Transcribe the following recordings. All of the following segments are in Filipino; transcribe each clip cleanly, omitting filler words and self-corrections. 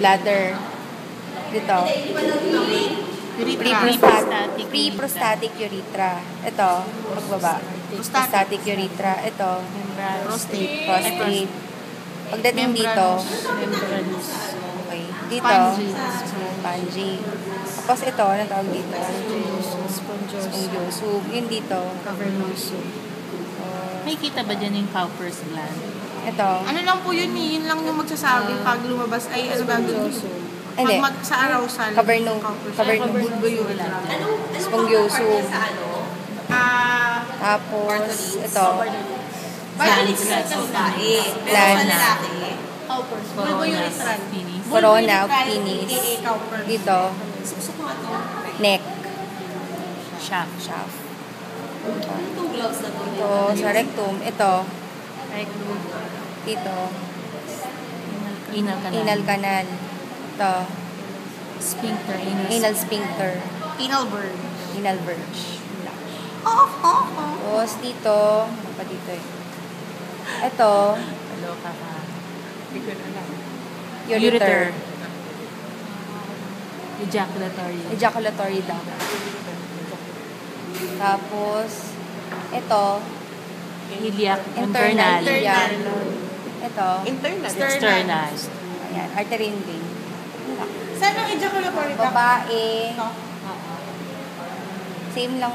bladder. Dito. Pre-prostatic urethra. Ito, pagbaba. Prostatic urethra. Ito, prostate. Pagdating dito, okay. Dito, spongy. Tapos ito, anong tawag dito? Spongiosum. Yun dito. Cavernosum. May kita ba dyan yung Cowper's gland? Ito. Ano lang po yun eh, yun lang yung magsasabi pag lumabas ay ano ba yun? Hindi. Pag sa arousal. Spongiosum. Tapos, ito. Glands. Corona of penis. Dito. Neck. Shaft. Ito, sa rectum. Ito. Dito. Anal canal. Ito. Sphincter. Anal sphincter. Anal verge. Anal verge. Tapos dito. Ano pa dito eh? Ito. Kaloka ka. Hindi ko na alam. Ureter. Ejaculatory duct. Tapos, ito. Iliac. Internal. Iliac. Ito. External. Ayan. Artery and vein. Saan ang ejaculatory duct? Babae. Same lang.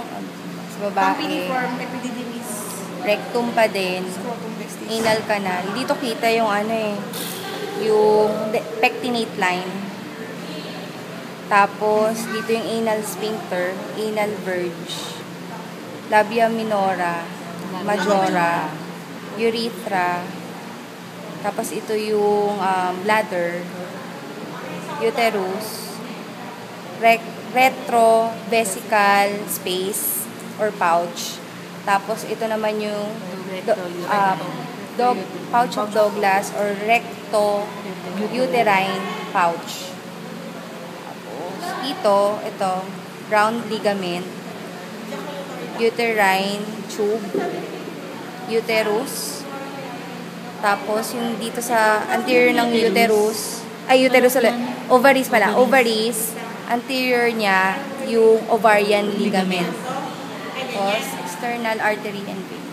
Sa babae. Pampiniform, epididymis. Rectum pa din. Scrotum testis. Anal canal. Dito kita yung ano eh. Yung pectinate line. Tapos, dito yung anal sphincter, anal verge, labia minora, majora, urethra. Tapos, ito yung bladder, uterus, retrovesical space or pouch. Tapos, ito naman yung pouch of Douglas or recto-uterine pouch. Ito, round ligament, uterine tube, uterus, tapos yung dito sa anterior ng uterus, ovaries pala, ovaries, anterior niya, yung ovarian ligament. Tapos, external artery and vein.